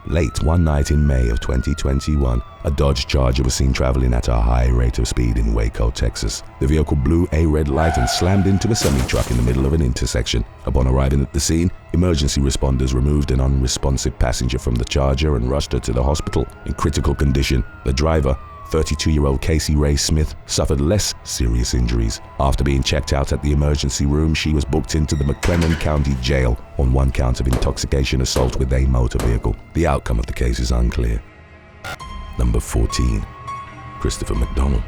Late one night in May of 2021, a Dodge Charger was seen traveling at a high rate of speed in Waco, Texas. The vehicle blew a red light and slammed into a semi-truck in the middle of an intersection. Upon arriving at the scene, emergency responders removed an unresponsive passenger from the Charger and rushed her to the hospital in critical condition. The driver, 32-year-old Casey Ray Smith, suffered less serious injuries. After being checked out at the emergency room, she was booked into the McLennan County Jail on one count of intoxication assault with a motor vehicle. The outcome of the case is unclear. Number 14. Christopher McDonald.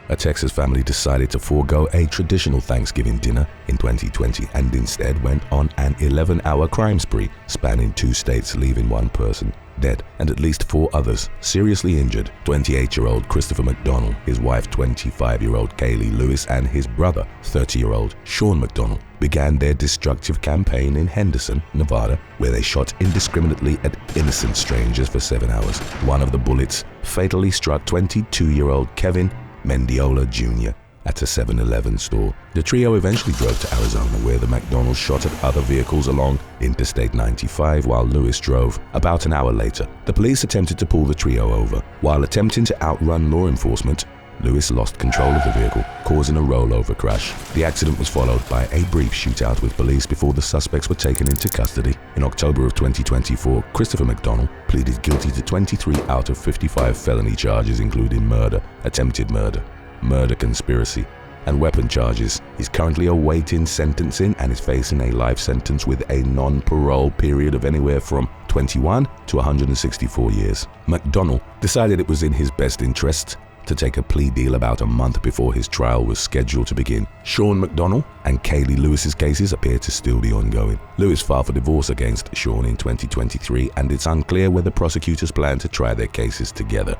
A Texas family decided to forego a traditional Thanksgiving dinner in 2020 and instead went on an 11-hour crime spree spanning 2 states, leaving 1 person dead and at least 4 others seriously injured. 28-year-old Christopher McDonald, his wife 25-year-old Kaylee Lewis, and his brother 30-year-old Sean McDonald began their destructive campaign in Henderson, Nevada, where they shot indiscriminately at innocent strangers for 7 hours. One of the bullets fatally struck 22-year-old Kevin Mendiola Jr. at a 7-Eleven store. The trio eventually drove to Arizona, where the McDonalds shot at other vehicles along Interstate 95 while Lewis drove. About an hour later, the police attempted to pull the trio over. While attempting to outrun law enforcement, Lewis lost control of the vehicle, causing a rollover crash. The accident was followed by a brief shootout with police before the suspects were taken into custody. In October of 2024, Christopher McDonald pleaded guilty to 23 out of 55 felony charges, including murder, attempted murder, murder conspiracy, and weapon charges. He's currently awaiting sentencing and is facing a life sentence with a non-parole period of anywhere from 21 to 164 years. McDonald decided it was in his best interest to take a plea deal about a month before his trial was scheduled to begin. Sean McDonald and Kaylee Lewis's cases appear to still be ongoing. Lewis filed for divorce against Sean in 2023, and it's unclear whether prosecutors plan to try their cases together.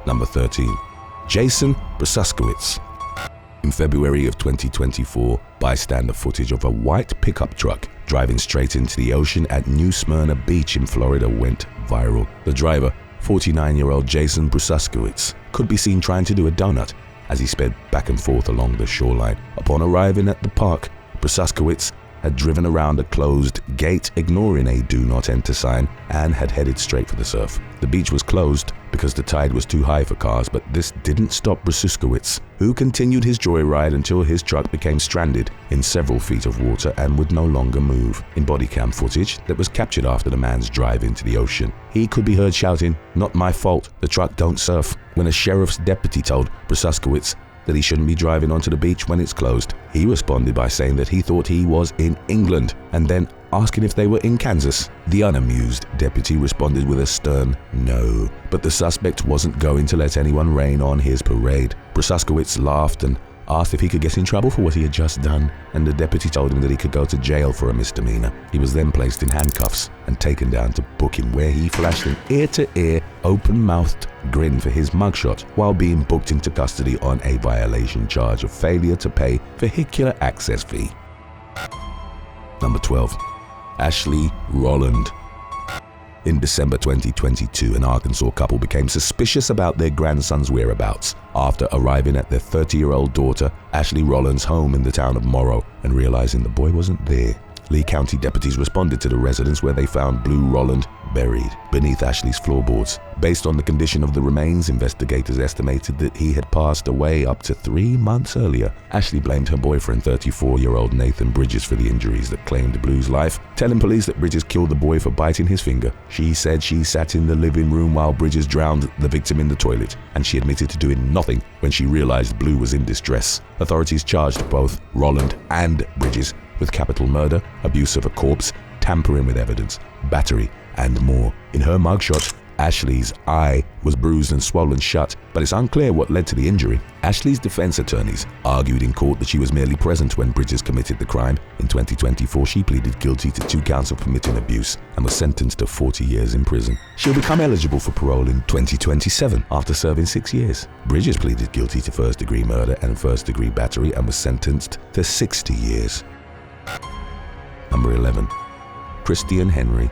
Number 13. Jason Brusaskowitz. In February of 2024, bystander footage of a white pickup truck driving straight into the ocean at New Smyrna Beach in Florida went viral. The driver, 49-year-old Jason Brusaskowitz, could be seen trying to do a donut as he sped back and forth along the shoreline. Upon arriving at the park, Brusaskowitz had driven around a closed gate, ignoring a do not enter sign, and had headed straight for the surf. The beach was closed because the tide was too high for cars, but this didn't stop Brusaskowitz, who continued his joyride until his truck became stranded in several feet of water and would no longer move. In body cam footage that was captured after the man's drive into the ocean, he could be heard shouting, "Not my fault, the truck don't surf," when a sheriff's deputy told Brusaskowitz that he shouldn't be driving onto the beach when it's closed. He responded by saying that he thought he was in England and then asking if they were in Kansas. The unamused deputy responded with a stern no, but the suspect wasn't going to let anyone rain on his parade. Brusaskowitz laughed and asked if he could get in trouble for what he had just done, and the deputy told him that he could go to jail for a misdemeanor. He was then placed in handcuffs and taken down to booking, where he flashed an ear-to-ear, open-mouthed grin for his mugshot while being booked into custody on a violation charge of failure to pay vehicular access fee. Number 12. Ashley Rowland. In December 2022, an Arkansas couple became suspicious about their grandson's whereabouts after arriving at their 30-year-old daughter, Ashley Rowland's home in the town of Morrow, and realizing the boy wasn't there. Lee County deputies responded to the residence, where they found Blue Rowland buried beneath Ashley's floorboards. Based on the condition of the remains, investigators estimated that he had passed away up to 3 months earlier. Ashley blamed her boyfriend, 34-year-old Nathan Bridges, for the injuries that claimed Blue's life, telling police that Bridges killed the boy for biting his finger. She said she sat in the living room while Bridges drowned the victim in the toilet, and she admitted to doing nothing when she realized Blue was in distress. Authorities charged both Rowland and Bridges with capital murder, abuse of a corpse, tampering with evidence, battery, and more. In her mugshot, Ashley's eye was bruised and swollen shut, but it's unclear what led to the injury. Ashley's defense attorneys argued in court that she was merely present when Bridges committed the crime. In 2024, she pleaded guilty to 2 counts of permitting abuse and was sentenced to 40 years in prison. She'll become eligible for parole in 2027 after serving 6 years. Bridges pleaded guilty to first-degree murder and first-degree battery and was sentenced to 60 years. Number 11. Christian Henry.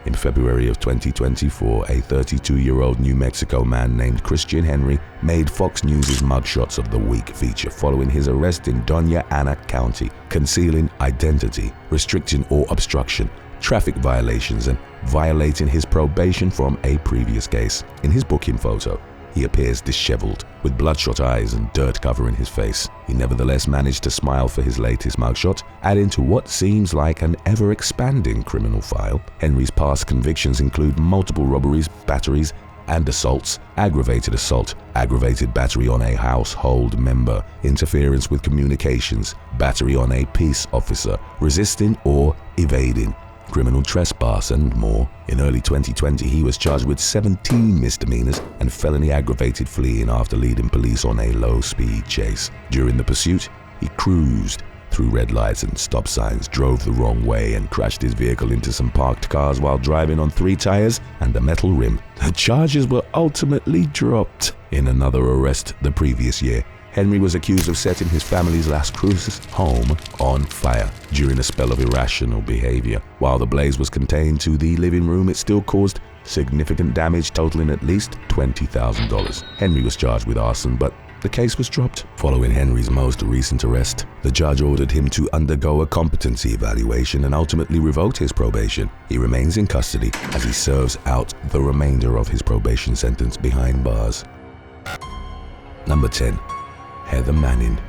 In February of 2024, a 32-year-old New Mexico man named Christian Henry made Fox News' Mugshots of the Week feature following his arrest in Doña Ana County, concealing identity, restricting or obstruction, traffic violations, and violating his probation from a previous case. In his booking photo, he appears disheveled, with bloodshot eyes and dirt covering his face. He nevertheless managed to smile for his latest mugshot, adding to what seems like an ever-expanding criminal file. Henry's past convictions include multiple robberies, batteries, and assaults, aggravated assault, aggravated battery on a household member, interference with communications, battery on a peace officer, resisting or evading, criminal trespass, and more. In early 2020, he was charged with 17 misdemeanors and felony aggravated fleeing after leading police on a low-speed chase. During the pursuit, he cruised through red lights and stop signs, drove the wrong way, and crashed his vehicle into some parked cars while driving on 3 tires and a metal rim. The charges were ultimately dropped. In another arrest the previous year, Henry was accused of setting his family's Las Cruces home on fire during a spell of irrational behavior. While the blaze was contained to the living room, it still caused significant damage totaling at least $20,000. Henry was charged with arson, but the case was dropped. Following Henry's most recent arrest, the judge ordered him to undergo a competency evaluation and ultimately revoked his probation. He remains in custody as he serves out the remainder of his probation sentence behind bars. Number 10. Heather Manning.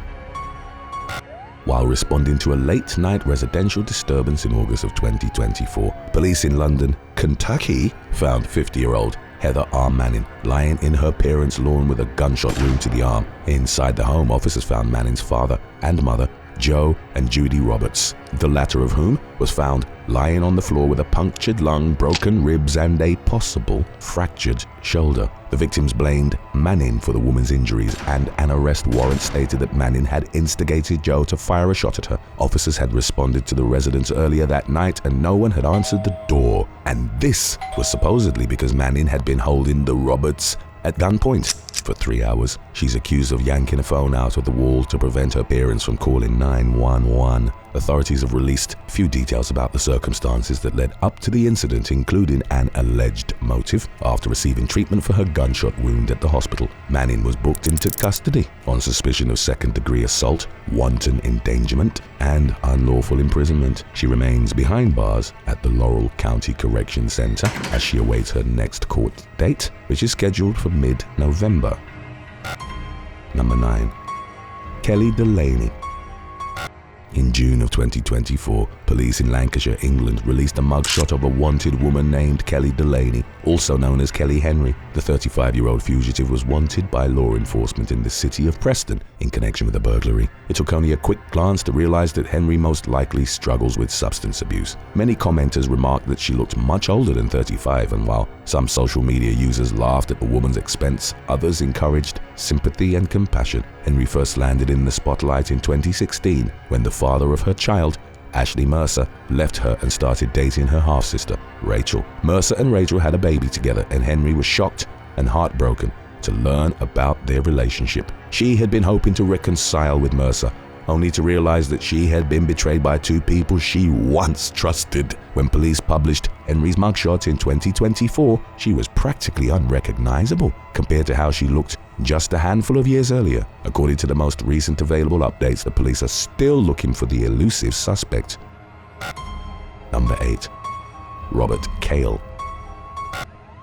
While responding to a late-night residential disturbance in August of 2024, police in London, Kentucky, found 50-year-old Heather R. Manning lying in her parents' lawn with a gunshot wound to the arm. Inside the home, officers found Manning's father and mother, Joe and Judy Roberts, the latter of whom was found lying on the floor with a punctured lung, broken ribs, and a possible fractured shoulder. The victims blamed Manning for the woman's injuries, and an arrest warrant stated that Manning had instigated Joe to fire a shot at her. Officers had responded to the residence earlier that night, and no one had answered the door. And this was supposedly because Manning had been holding the Roberts at gunpoint for 3 hours. She's accused of yanking a phone out of the wall to prevent her parents from calling 911. Authorities have released few details about the circumstances that led up to the incident, including an alleged motive. After receiving treatment for her gunshot wound at the hospital, Manning was booked into custody on suspicion of second-degree assault, wanton endangerment, and unlawful imprisonment. She remains behind bars at the Laurel County Correction Center as she awaits her next court date, which is scheduled for mid-November. Number 9. Kelly Delaney. In June of 2024, police in Lancashire, England, released a mugshot of a wanted woman named Kelly Delaney, also known as Kelly Henry. The 35-year-old fugitive was wanted by law enforcement in the city of Preston in connection with a burglary. It took only a quick glance to realize that Henry most likely struggles with substance abuse. Many commenters remarked that she looked much older than 35, and while some social media users laughed at the woman's expense, others encouraged sympathy and compassion. Henry first landed in the spotlight in 2016 when the father of her child, Ashley Mercer, left her and started dating her half-sister, Rachel. Mercer and Rachel had a baby together, and Henry was shocked and heartbroken to learn about their relationship. She had been hoping to reconcile with Mercer, only to realize that she had been betrayed by 2 people she once trusted. When police published Henry's mugshot in 2024, she was practically unrecognizable compared to how she looked just a handful of years earlier. According to the most recent available updates, the police are still looking for the elusive suspect. Number 8. Robert Cale.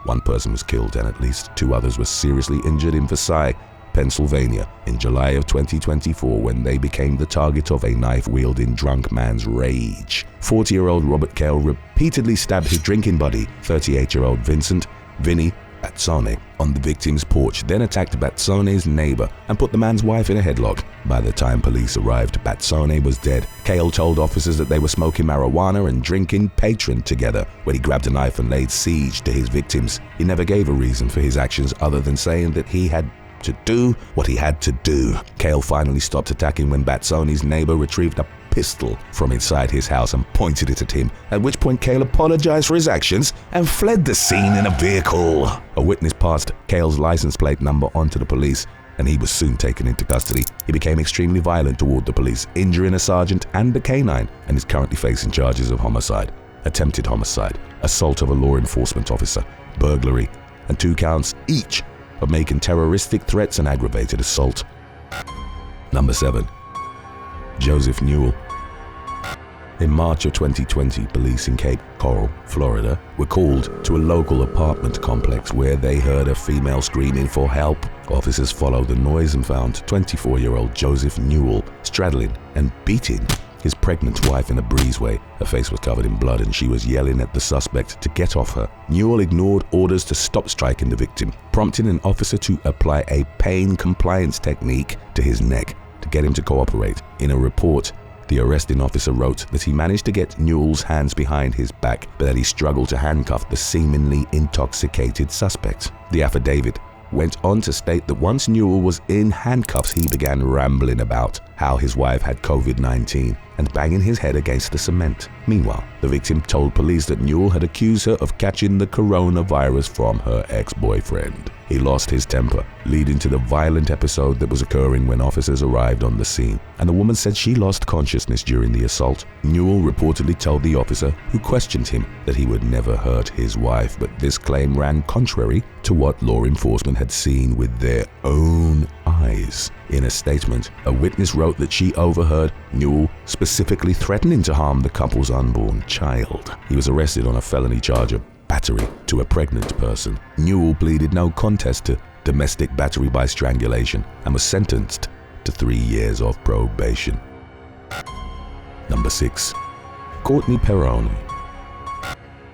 1 person was killed and at least 2 others were seriously injured in Versailles, Pennsylvania, in July of 2024 when they became the target of a knife-wielding drunk man's rage. 40-year-old Robert Cale repeatedly stabbed his drinking buddy, 38-year-old Vincent Vinny Bazzone, on the victim's porch, then attacked Bazzone's neighbor and put the man's wife in a headlock. By the time police arrived, Bazzone was dead. Cale told officers that they were smoking marijuana and drinking Patron together when he grabbed a knife and laid siege to his victims. He never gave a reason for his actions other than saying that he had to do what he had to do. Cale finally stopped attacking when Bazzone's neighbor retrieved a pistol from inside his house and pointed it at him, at which point Cale apologized for his actions and fled the scene in a vehicle. A witness passed Cale's license plate number onto the police, and he was soon taken into custody. He became extremely violent toward the police, injuring a sergeant and a canine, and is currently facing charges of homicide, attempted homicide, assault of a law enforcement officer, burglary, and 2 counts each of making terroristic threats and aggravated assault. Number 7. Joseph Newell. In March of 2020, police in Cape Coral, Florida, were called to a local apartment complex where they heard a female screaming for help. Officers followed the noise and found 24-year-old Joseph Newell straddling and beating his pregnant wife in a breezeway. Her face was covered in blood and she was yelling at the suspect to get off her. Newell ignored orders to stop striking the victim, prompting an officer to apply a pain compliance technique to his neck to get him to cooperate. In a report, the arresting officer wrote that he managed to get Newell's hands behind his back, but that he struggled to handcuff the seemingly intoxicated suspect. The affidavit went on to state that once Newell was in handcuffs, he began rambling about how his wife had COVID-19 and banging his head against the cement. Meanwhile, the victim told police that Newell had accused her of catching the coronavirus from her ex-boyfriend. He lost his temper, leading to the violent episode that was occurring when officers arrived on the scene, and the woman said she lost consciousness during the assault. Newell reportedly told the officer who questioned him that he would never hurt his wife, but this claim ran contrary to what law enforcement had seen with their own eyes. In a statement, a witness wrote that she overheard Newell specifically threatening to harm the couple's unborn child. He was arrested on a felony charge of battery to a pregnant person. Newell pleaded no contest to domestic battery by strangulation and was sentenced to 3 years of probation. Number 6. Courtney Perrone.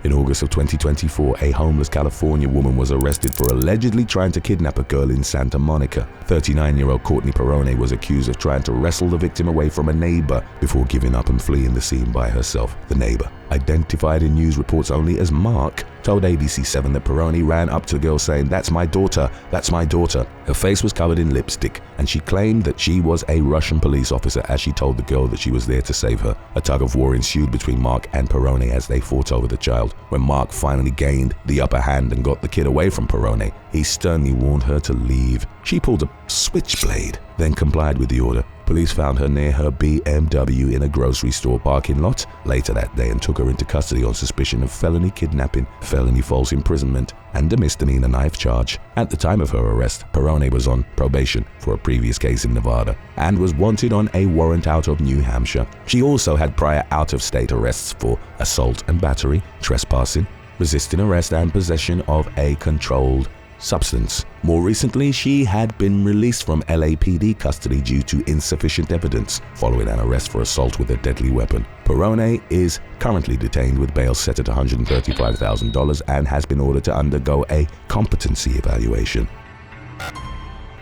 In August of 2024, a homeless California woman was arrested for allegedly trying to kidnap a girl in Santa Monica. 39-year-old Courtney Perrone was accused of trying to wrestle the victim away from a neighbor before giving up and fleeing the scene by herself. The neighbor, identified in news reports only as Mark, told ABC7 that Perrone ran up to the girl saying, "That's my daughter, that's my daughter." Her face was covered in lipstick, and she claimed that she was a Russian police officer as she told the girl that she was there to save her. A tug-of-war ensued between Mark and Perrone as they fought over the child. When Mark finally gained the upper hand and got the kid away from Perrone, he sternly warned her to leave. She pulled a switchblade, then complied with the order. Police found her near her BMW in a grocery store parking lot later that day and took her into custody on suspicion of felony kidnapping, felony false imprisonment, and a misdemeanor knife charge. At the time of her arrest, Perrone was on probation for a previous case in Nevada and was wanted on a warrant out of New Hampshire. She also had prior out-of-state arrests for assault and battery, trespassing, resisting arrest, and possession of a controlled substance. More recently, she had been released from LAPD custody due to insufficient evidence following an arrest for assault with a deadly weapon. Perrone is currently detained with bail set at $135,000 and has been ordered to undergo a competency evaluation.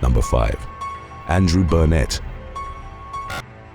Number 5. Andrew Burnett.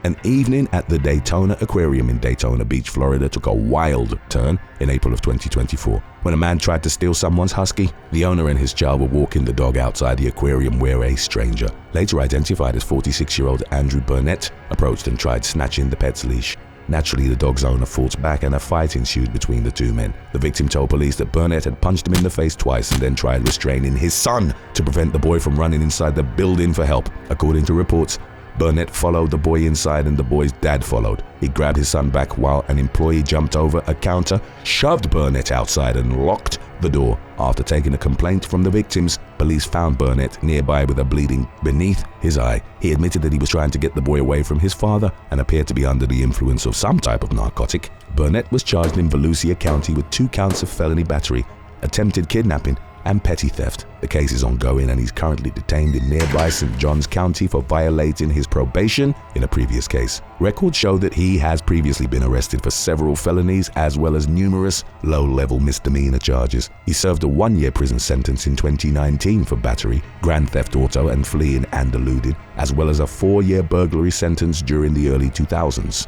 An evening at the Daytona Aquarium in Daytona Beach, Florida took a wild turn in April of 2024 when a man tried to steal someone's husky. The owner and his child were walking the dog outside the aquarium where a stranger, later identified as 46-year-old Andrew Burnett, approached and tried snatching the pet's leash. Naturally, the dog's owner fought back and a fight ensued between the two men. The victim told police that Burnett had punched him in the face twice and then tried restraining his son to prevent the boy from running inside the building for help. According to reports, Burnett followed the boy inside and the boy's dad followed. He grabbed his son back while an employee jumped over a counter, shoved Burnett outside and locked the door. After taking a complaint from the victims, police found Burnett nearby with a bleeding beneath his eye. He admitted that he was trying to get the boy away from his father and appeared to be under the influence of some type of narcotic. Burnett was charged in Volusia County with 2 counts of felony battery, attempted kidnapping, and petty theft. The case is ongoing and he's currently detained in nearby St. Johns County for violating his probation in a previous case. Records show that he has previously been arrested for several felonies as well as numerous low-level misdemeanor charges. He served a 1-year prison sentence in 2019 for battery, grand theft auto, and fleeing and eluding, as well as a 4-year burglary sentence during the early 2000s.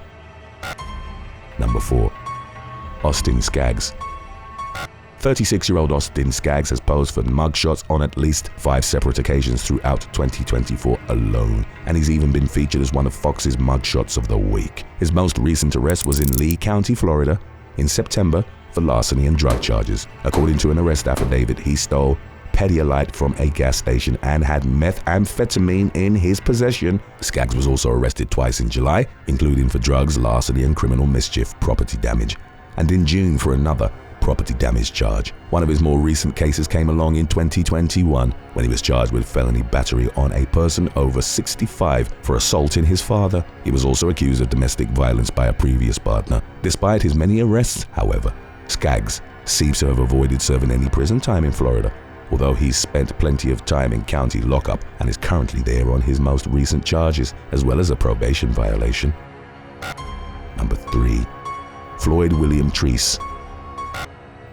Number 4. Austin Skaggs. 36-year-old Austin Skaggs has posed for mugshots on at least 5 separate occasions throughout 2024 alone, and he's even been featured as one of Fox's mugshots of the week. His most recent arrest was in Lee County, Florida, in September for larceny and drug charges. According to an arrest affidavit, he stole Pedialyte from a gas station and had methamphetamine in his possession. Skaggs was also arrested twice in July, including for drugs, larceny, and criminal mischief, property damage, and in June for another property damage charge. One of his more recent cases came along in 2021 when he was charged with felony battery on a person over 65 for assaulting his father. He was also accused of domestic violence by a previous partner. Despite his many arrests, however, Skaggs seems to have avoided serving any prison time in Florida, although he's spent plenty of time in county lockup and is currently there on his most recent charges, as well as a probation violation. Number 3. Floyd William Treese.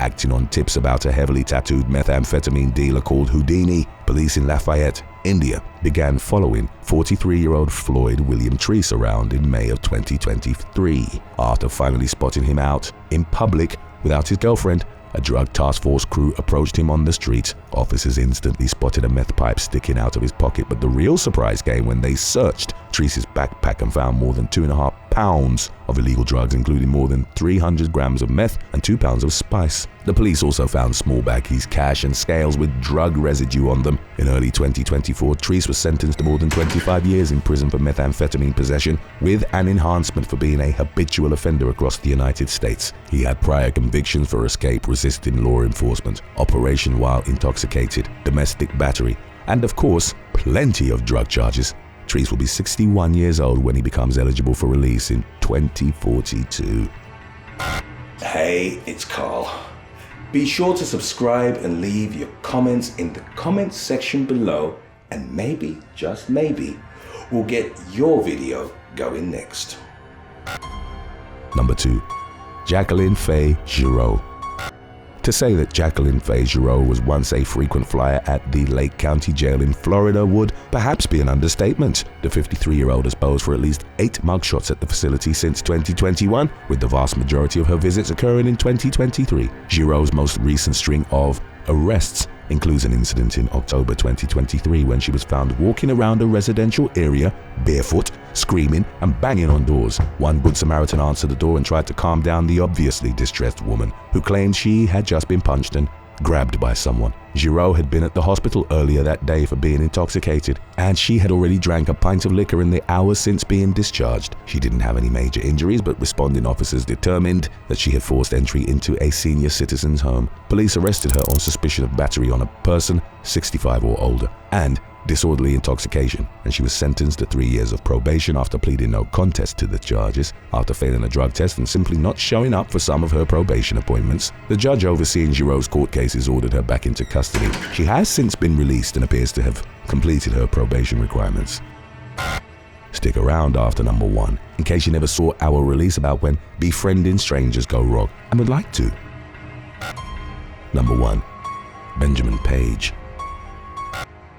Acting on tips about a heavily tattooed methamphetamine dealer called Houdini, police in Lafayette, India, began following 43-year-old Floyd William Treese around in May of 2023. After finally spotting him out in public without his girlfriend, a drug task force crew approached him on the street. Officers instantly spotted a meth pipe sticking out of his pocket, but the real surprise came when they searched Treese's backpack and found more than 2.5 pounds of illegal drugs, including more than 300 grams of meth and 2 pounds of spice. The police also found small baggies, cash and scales with drug residue on them. In early 2024, Treese was sentenced to more than 25 years in prison for methamphetamine possession, with an enhancement for being a habitual offender across the United States. He had prior convictions for escape, resisting law enforcement, operation while intoxicated, domestic battery, and of course, plenty of drug charges. Treese will be 61 years old when he becomes eligible for release in 2042. Hey, it's Carl. Be sure to subscribe and leave your comments in the comments section below, and maybe, just maybe, we'll get your video going next. Number 2. Jacqueline Faye Giroux. To say that Jacqueline Faye Giroux was once a frequent flyer at the Lake County Jail in Florida would perhaps be an understatement. The 53-year-old has posed for at least 8 mugshots at the facility since 2021, with the vast majority of her visits occurring in 2023. Giroux's most recent string of arrests includes an incident in October 2023 when she was found walking around a residential area barefoot, screaming and banging on doors. One Good Samaritan answered the door and tried to calm down the obviously distressed woman, who claimed she had just been punched and grabbed by someone. Giroux had been at the hospital earlier that day for being intoxicated, and she had already drank a pint of liquor in the hours since being discharged. She didn't have any major injuries, but responding officers determined that she had forced entry into a senior citizen's home. Police arrested her on suspicion of battery on a person 65 or older and disorderly intoxication, and she was sentenced to 3 years of probation after pleading no contest to the charges. After failing a drug test and simply not showing up for some of her probation appointments, the judge overseeing Giroux's court cases ordered her back into custody. She has since been released and appears to have completed her probation requirements. Stick around after number 1 in case you never saw our release about when befriending strangers go wrong and would like to. Number 1. Benjamin Page.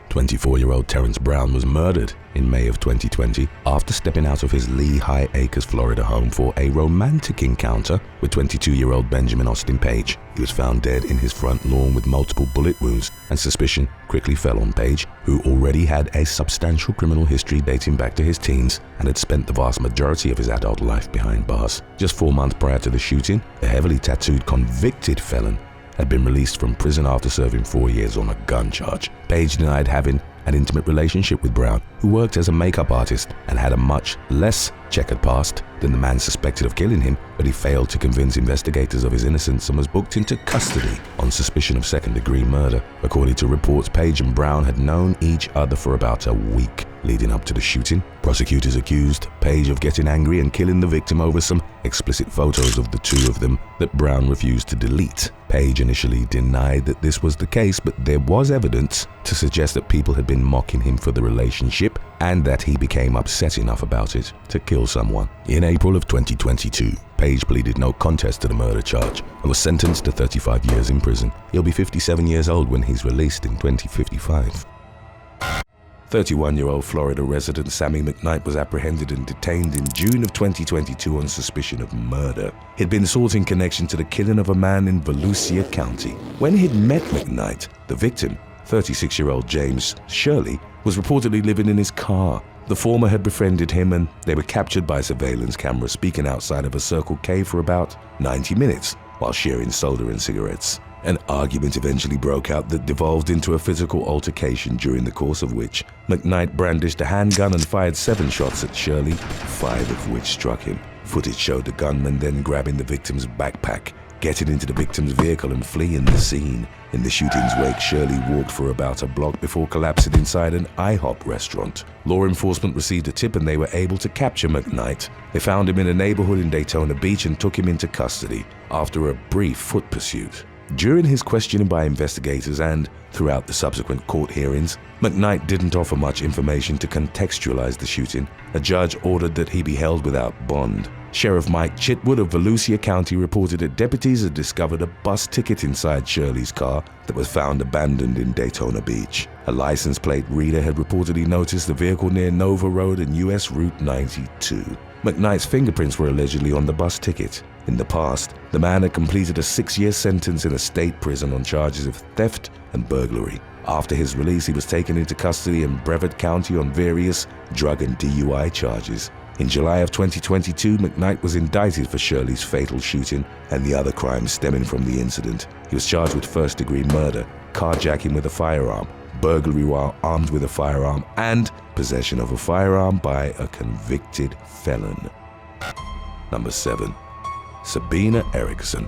24-year-old Terrence Brown was murdered in May of 2020 after stepping out of his Lehigh Acres, Florida home for a romantic encounter with 22-year-old Benjamin Austin Page. He was found dead in his front lawn with multiple bullet wounds, and suspicion quickly fell on Page, who already had a substantial criminal history dating back to his teens and had spent the vast majority of his adult life behind bars. Just 4 months prior to the shooting, the heavily tattooed convicted felon had been released from prison after serving 4 years on a gun charge. Page denied having an intimate relationship with Brown, who worked as a makeup artist and had a much less checkered past than the man suspected of killing him, but he failed to convince investigators of his innocence and was booked into custody on suspicion of second-degree murder. According to reports, Page and Brown had known each other for about a week leading up to the shooting. Prosecutors accused Page of getting angry and killing the victim over some explicit photos of the two of them that Brown refused to delete. Page initially denied that this was the case, but there was evidence to suggest that people had been mocking him for the relationship and that he became upset enough about it to kill someone. In April of 2022, Page pleaded no contest to the murder charge and was sentenced to 35 years in prison. He'll be 57 years old when he's released in 2055. 31-year-old Florida resident Sammy McKnight was apprehended and detained in June of 2022 on suspicion of murder. He'd been sought in connection to the killing of a man in Volusia County. When he'd met McKnight, the victim, 36-year-old James Shirley, was reportedly living in his car. The former had befriended him, and they were captured by surveillance cameras speaking outside of a Circle K for about 90 minutes while sharing soda and cigarettes. An argument eventually broke out that devolved into a physical altercation, during the course of which McKnight brandished a handgun and fired 7 shots at Shirley, 5 of which struck him. Footage showed the gunman then grabbing the victim's backpack, getting into the victim's vehicle and fleeing the scene. In the shooting's wake, Shirley walked for about a block before collapsing inside an IHOP restaurant. Law enforcement received a tip and they were able to capture McKnight. They found him in a neighborhood in Daytona Beach and took him into custody after a brief foot pursuit. During his questioning by investigators and throughout the subsequent court hearings, McKnight didn't offer much information to contextualize the shooting. A judge ordered that he be held without bond. Sheriff Mike Chitwood of Volusia County reported that deputies had discovered a bus ticket inside Shirley's car that was found abandoned in Daytona Beach. A license plate reader had reportedly noticed the vehicle near Nova Road and US Route 92. McKnight's fingerprints were allegedly on the bus ticket. In the past, the man had completed a 6-year sentence in a state prison on charges of theft and burglary. After his release, he was taken into custody in Brevard County on various drug and DUI charges. In July of 2022, McKnight was indicted for Shirley's fatal shooting and the other crimes stemming from the incident. He was charged with first-degree murder, carjacking with a firearm, burglary while armed with a firearm, and possession of a firearm by a convicted felon. Number 7. Sabina Eriksson.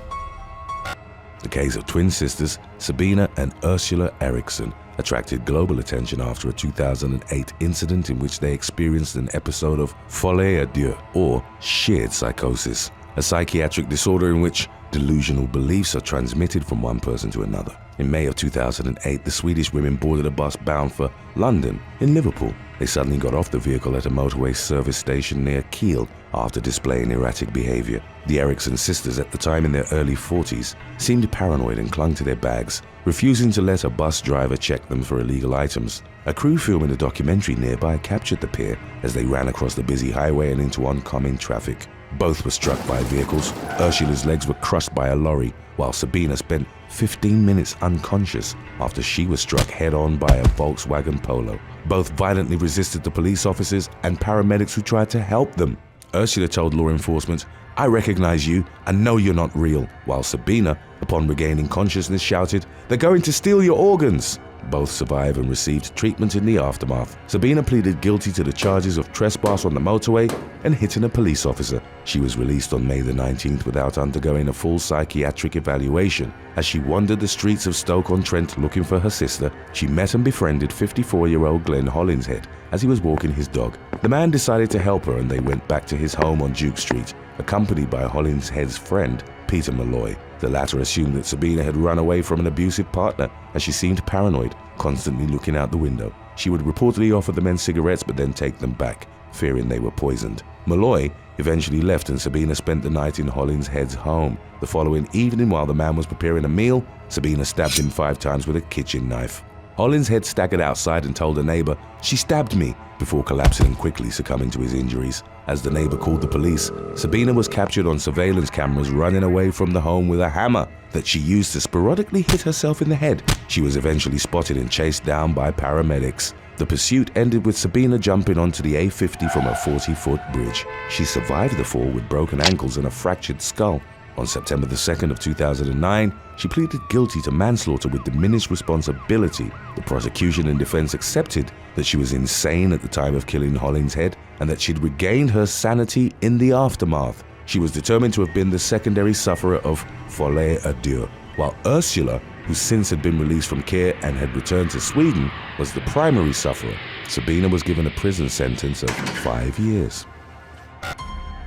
The case of twin sisters Sabina and Ursula Eriksson attracted global attention after a 2008 incident in which they experienced an episode of folie à deux, or shared psychosis, a psychiatric disorder in which delusional beliefs are transmitted from one person to another. In May of 2008, the Swedish women boarded a bus bound for London. In Liverpool, they suddenly got off the vehicle at a motorway service station near Kiel after displaying erratic behavior. The Eriksson sisters, at the time in their early 40s, seemed paranoid and clung to their bags, refusing to let a bus driver check them for illegal items. A crew filming a documentary nearby captured the pair as they ran across the busy highway and into oncoming traffic. Both were struck by vehicles. Ursula's legs were crushed by a lorry, while Sabina spent 15 minutes unconscious after she was struck head-on by a Volkswagen Polo. Both violently resisted the police officers and paramedics who tried to help them. Ursula told law enforcement, "I recognize you and know you're not real," while Sabina, upon regaining consciousness, shouted, "They're going to steal your organs." Both survived and received treatment in the aftermath. Sabina pleaded guilty to the charges of trespass on the motorway and hitting a police officer. She was released on May the 19th without undergoing a full psychiatric evaluation. As she wandered the streets of Stoke-on-Trent looking for her sister, she met and befriended 54-year-old Glenn Hollinshead as he was walking his dog. The man decided to help her and they went back to his home on Duke Street, accompanied by Hollinshead's friend, Peter Malloy. The latter assumed that Sabina had run away from an abusive partner as she seemed paranoid, constantly looking out the window. She would reportedly offer the men cigarettes but then take them back, fearing they were poisoned. Malloy eventually left and Sabina spent the night in Hollinshead's home. The following evening, while the man was preparing a meal, Sabina stabbed him 5 times with a kitchen knife. Hollinshead staggered outside and told a neighbor, "She stabbed me," before collapsing and quickly succumbing to his injuries. As the neighbor called the police, Sabina was captured on surveillance cameras running away from the home with a hammer that she used to sporadically hit herself in the head. She was eventually spotted and chased down by paramedics. The pursuit ended with Sabina jumping onto the A50 from a 40-foot bridge. She survived the fall with broken ankles and a fractured skull. On September the 2nd of 2009, she pleaded guilty to manslaughter with diminished responsibility. The prosecution and defense accepted that she was insane at the time of killing Hollinshead and that she'd regained her sanity in the aftermath. She was determined to have been the secondary sufferer of folie à deux, while Ursula, who since had been released from care and had returned to Sweden, was the primary sufferer. Sabina was given a prison sentence of 5 years.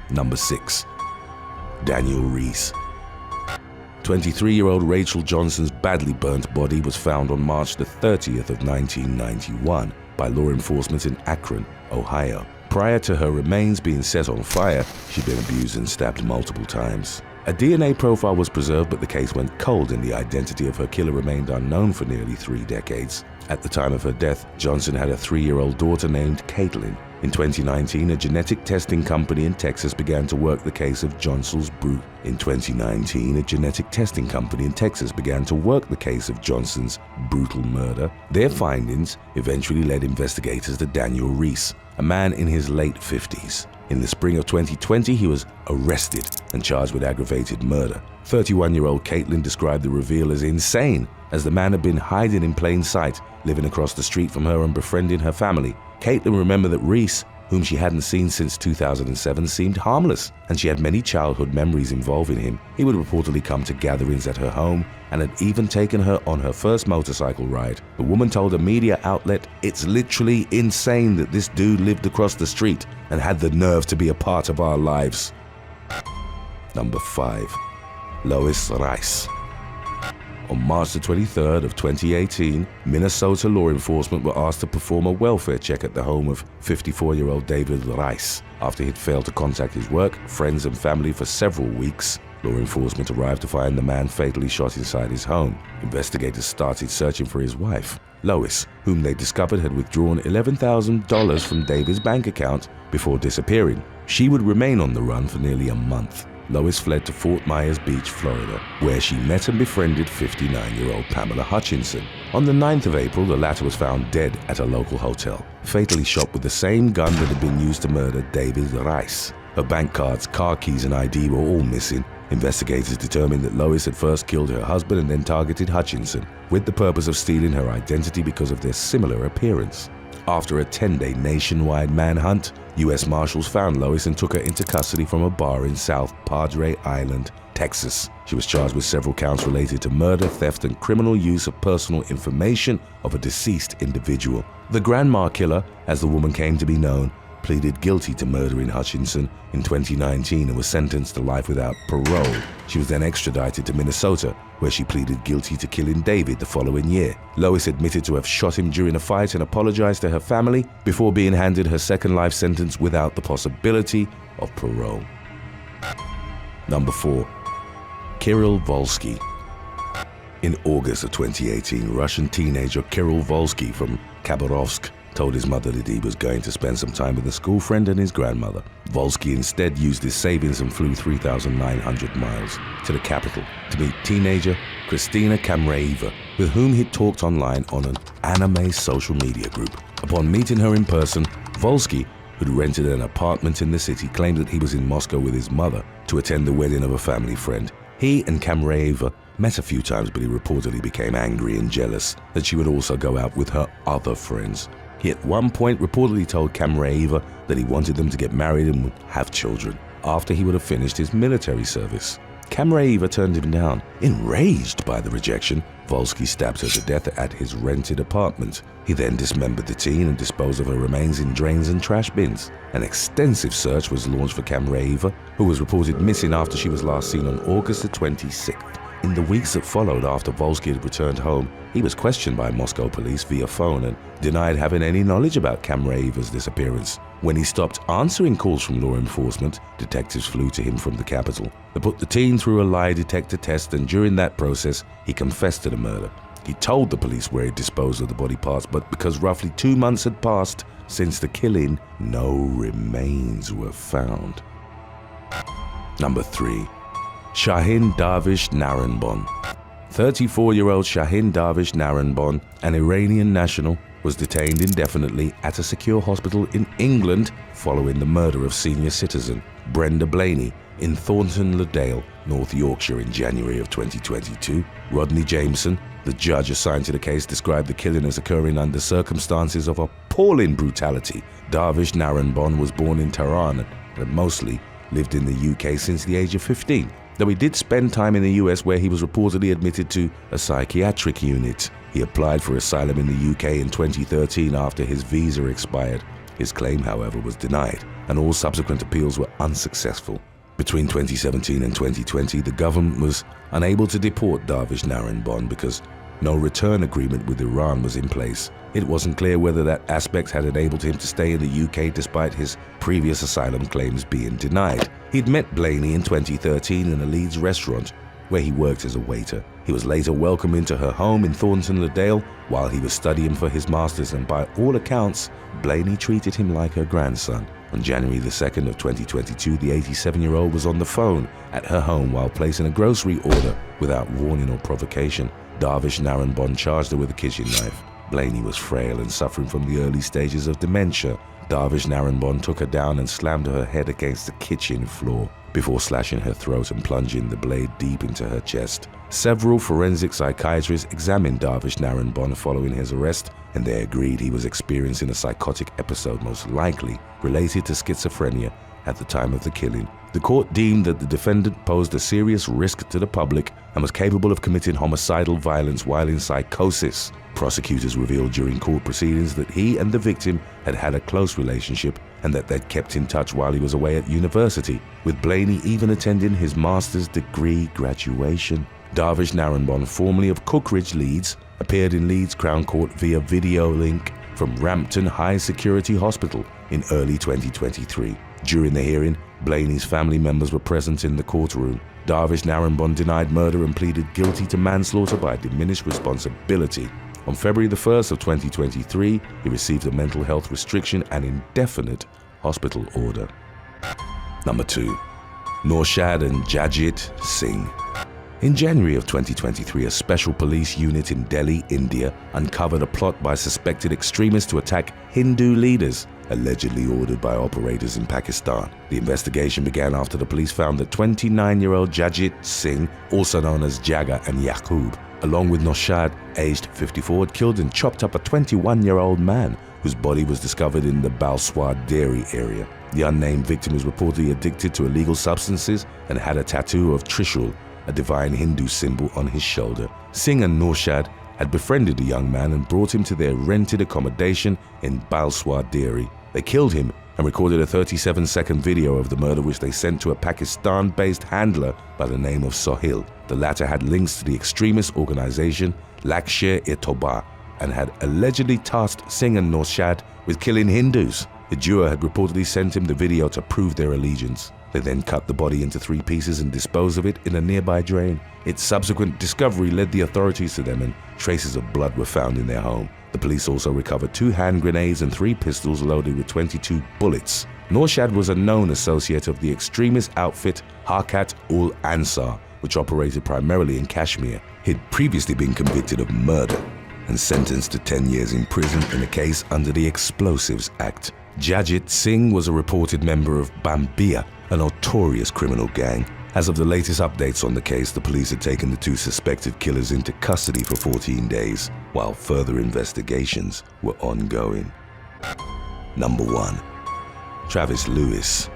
Number 6. Daniel Reese. 23-year-old Rachel Johnson's badly burnt body was found on March the 30th of 1991 by law enforcement in Akron, Ohio. Prior to her remains being set on fire, she'd been abused and stabbed multiple times. A DNA profile was preserved, but the case went cold and the identity of her killer remained unknown for nearly 3 decades. At the time of her death, Johnson had a 3-year-old daughter named Caitlin. In 2019, a genetic testing company in Texas began to work the case of Johnson's brutal murder. Their findings eventually led investigators to Daniel Reese, a man in his late 50s. In the spring of 2020, he was arrested and charged with aggravated murder. 31-year-old Caitlin described the reveal as insane, as the man had been hiding in plain sight, living across the street from her and befriending her family. Caitlin remembered that Reese whom she hadn't seen since 2007, seemed harmless, and she had many childhood memories involving him. He would reportedly come to gatherings at her home and had even taken her on her first motorcycle ride. The woman told a media outlet, "It's literally insane that this dude lived across the street and had the nerve to be a part of our lives." Number 5. Lois Rice. On March the 23rd of 2018, Minnesota law enforcement were asked to perform a welfare check at the home of 54-year-old David Rice. After he'd failed to contact his work, friends and family for several weeks, law enforcement arrived to find the man fatally shot inside his home. Investigators started searching for his wife, Lois, whom they discovered had withdrawn $11,000 from David's bank account before disappearing. She would remain on the run for nearly a month. Lois fled to Fort Myers Beach, Florida, where she met and befriended 59-year-old Pamela Hutchinson. On the 9th of April, the latter was found dead at a local hotel, fatally shot with the same gun that had been used to murder David Rice. Her bank cards, car keys, and ID were all missing. Investigators determined that Lois had first killed her husband and then targeted Hutchinson, with the purpose of stealing her identity because of their similar appearance. After a 10-day nationwide manhunt, U.S. Marshals found Lois and took her into custody from a bar in South Padre Island, Texas. She was charged with several counts related to murder, theft, and criminal use of personal information of a deceased individual. The Grandma Killer, as the woman came to be known, pleaded guilty to murdering Hutchinson in 2019 and was sentenced to life without parole. She was then extradited to Minnesota, where she pleaded guilty to killing David the following year. Lois admitted to have shot him during a fight and apologized to her family before being handed her second life sentence without the possibility of parole. Number 4. Kirill Volsky. In August of 2018, Russian teenager Kirill Volsky from Khabarovsk told his mother that he was going to spend some time with a school friend and his grandmother. Volsky instead used his savings and flew 3,900 miles to the capital to meet teenager Kristina Kamraeva, with whom he'd talked online on an anime social media group. Upon meeting her in person, Volsky, who'd rented an apartment in the city, claimed that he was in Moscow with his mother to attend the wedding of a family friend. He and Kamraeva met a few times, but he reportedly became angry and jealous that she would also go out with her other friends. He at one point reportedly told Kamraeva that he wanted them to get married and would have children after he would have finished his military service. Kamraeva turned him down. Enraged by the rejection, Volsky stabbed her to death at his rented apartment. He then dismembered the teen and disposed of her remains in drains and trash bins. An extensive search was launched for Kamraeva, who was reported missing after she was last seen on August the 26th. In the weeks that followed after Volsky had returned home, he was questioned by Moscow police via phone and denied having any knowledge about Kamraeva's disappearance. When he stopped answering calls from law enforcement, detectives flew to him from the capital. They put the teen through a lie detector test, and during that process, he confessed to the murder. He told the police where he disposed of the body parts, but because roughly 2 months had passed since the killing, no remains were found. Number 3. Shahin Darvish Naranbon. 34-year-old Shahin Darvish Naranbon, an Iranian national, was detained indefinitely at a secure hospital in England following the murder of senior citizen Brenda Blaney in Thornton-le-Dale, North Yorkshire in January of 2022. Rodney Jameson, the judge assigned to the case, described the killing as occurring under circumstances of appalling brutality. Darvish Naranbon was born in Tehran and had mostly lived in the UK since the age of 15. Though he did spend time in the US, where he was reportedly admitted to a psychiatric unit. He applied for asylum in the UK in 2013 after his visa expired. His claim, however, was denied, and all subsequent appeals were unsuccessful. Between 2017 and 2020, the government was unable to deport Darvish Naranbon because no return agreement with Iran was in place. It wasn't clear whether that aspect had enabled him to stay in the UK despite his previous asylum claims being denied. He'd met Blaney in 2013 in a Leeds restaurant where he worked as a waiter. He was later welcomed into her home in Thornton-le-Dale while he was studying for his master's, and by all accounts, Blaney treated him like her grandson. On January the 2nd of 2022, the 87-year-old was on the phone at her home while placing a grocery order without warning or provocation. Darvish Naranbon charged her with a kitchen knife. Blaney was frail and suffering from the early stages of dementia. Darvish Naranbon took her down and slammed her head against the kitchen floor before slashing her throat and plunging the blade deep into her chest. Several forensic psychiatrists examined Darvish Naranbon following his arrest and they agreed he was experiencing a psychotic episode most likely related to schizophrenia at the time of the killing. The court deemed that the defendant posed a serious risk to the public and was capable of committing homicidal violence while in psychosis. Prosecutors revealed during court proceedings that he and the victim had had a close relationship and that they'd kept in touch while he was away at university, with Blaney even attending his master's degree graduation. Darvish Naranbon, formerly of Cookridge, Leeds, appeared in Leeds Crown Court via video link from Rampton High Security Hospital in early 2023. During the hearing, Blaney's family members were present in the courtroom. Darvish Naranbon denied murder and pleaded guilty to manslaughter by diminished responsibility. On February the 1st of 2023, he received a mental health restriction and indefinite hospital order. Number 2. Norshad and Jajit Singh. In January of 2023, a special police unit in Delhi, India, uncovered a plot by suspected extremists to attack Hindu leaders, allegedly ordered by operators in Pakistan. The investigation began after the police found that 29-year-old Jajit Singh, also known as Jaga and Yaqub, along with Norshad, aged 54, had killed and chopped up a 21-year-old man whose body was discovered in the Balswad dairy area. The unnamed victim was reportedly addicted to illegal substances and had a tattoo of Trishul, a divine Hindu symbol, on his shoulder. Singh and Norshad had befriended the young man and brought him to their rented accommodation in Balswad dairy. They killed him and recorded a 37-second video of the murder, which they sent to a Pakistan-based handler by the name of Sohail. The latter had links to the extremist organization Lashkar-e-Toba and had allegedly tasked Singh and Norshad with killing Hindus. The duo had reportedly sent him the video to prove their allegiance. They then cut the body into 3 pieces and disposed of it in a nearby drain. Its subsequent discovery led the authorities to them, and traces of blood were found in their home. The police also recovered 2 hand grenades and 3 pistols loaded with 22 bullets. Norshad was a known associate of the extremist outfit Harkat-ul-Ansar, which operated primarily in Kashmir. He'd previously been convicted of murder and sentenced to 10 years in prison in a case under the Explosives Act. Jajit Singh was a reported member of Bambia, a notorious criminal gang. As of the latest updates on the case, the police had taken the 2 suspected killers into custody for 14 days, while further investigations were ongoing. Number 1. Travis Lewis.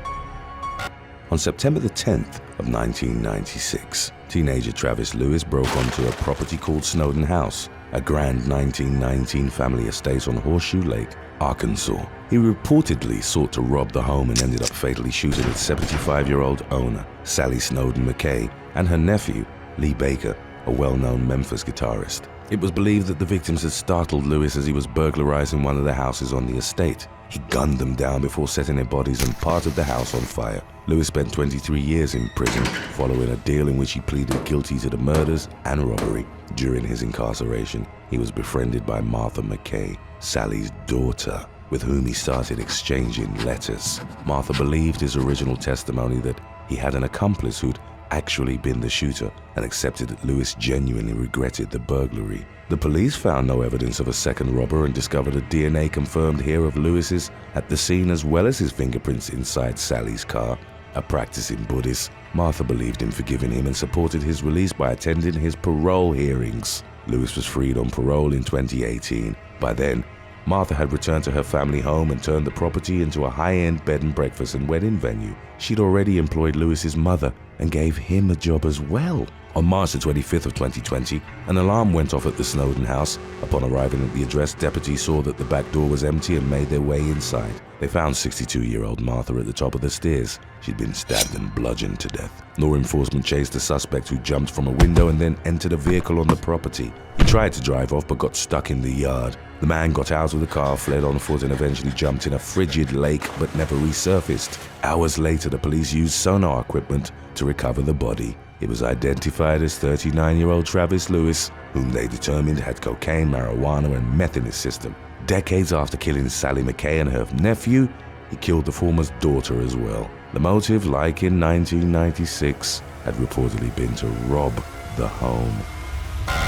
On September the 10th of 1996, teenager Travis Lewis broke onto a property called Snowden House, a grand 1919 family estate on Horseshoe Lake, Arkansas. He reportedly sought to rob the home and ended up fatally shooting its 75-year-old owner, Sally Snowden McKay, and her nephew, Lee Baker, a well-known Memphis guitarist. It was believed that the victims had startled Lewis as he was burglarizing one of the houses on the estate. He gunned them down before setting their bodies and parted the house on fire. Lewis spent 23 years in prison following a deal in which he pleaded guilty to the murders and robbery. During his incarceration, he was befriended by Martha McKay, Sally's daughter, with whom he started exchanging letters. Martha believed his original testimony that he had an accomplice who'd actually been the shooter and accepted that Lewis genuinely regretted the burglary. The police found no evidence of a second robber and discovered a DNA confirmed here of Lewis's at the scene, as well as his fingerprints inside Sally's car. A practicing Buddhist, Martha believed in forgiving him and supported his release by attending his parole hearings. Lewis was freed on parole in 2018. By then, Martha had returned to her family home and turned the property into a high-end bed and breakfast and wedding venue. She'd already employed Lewis's mother and gave him a job as well. On March the 25th of 2020, an alarm went off at the Snowden house. Upon arriving at the address, deputies saw that the back door was empty and made their way inside. They found 62-year-old Martha at the top of the stairs. She'd been stabbed and bludgeoned to death. Law enforcement chased the suspect, who jumped from a window and then entered a vehicle on the property. He tried to drive off but got stuck in the yard. The man got out of the car, fled on foot, and eventually jumped in a frigid lake but never resurfaced. Hours later, the police used sonar equipment to recover the body. It was identified as 39-year-old Travis Lewis, whom they determined had cocaine, marijuana, and meth in his system. Decades after killing Sally McKay and her nephew, he killed the former's daughter as well. The motive, like in 1996, had reportedly been to rob the home.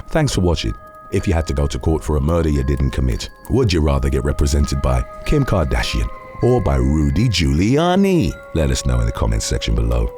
Thanks for watching. If you had to go to court for a murder you didn't commit, would you rather get represented by Kim Kardashian or by Rudy Giuliani? Let us know in the comments section below.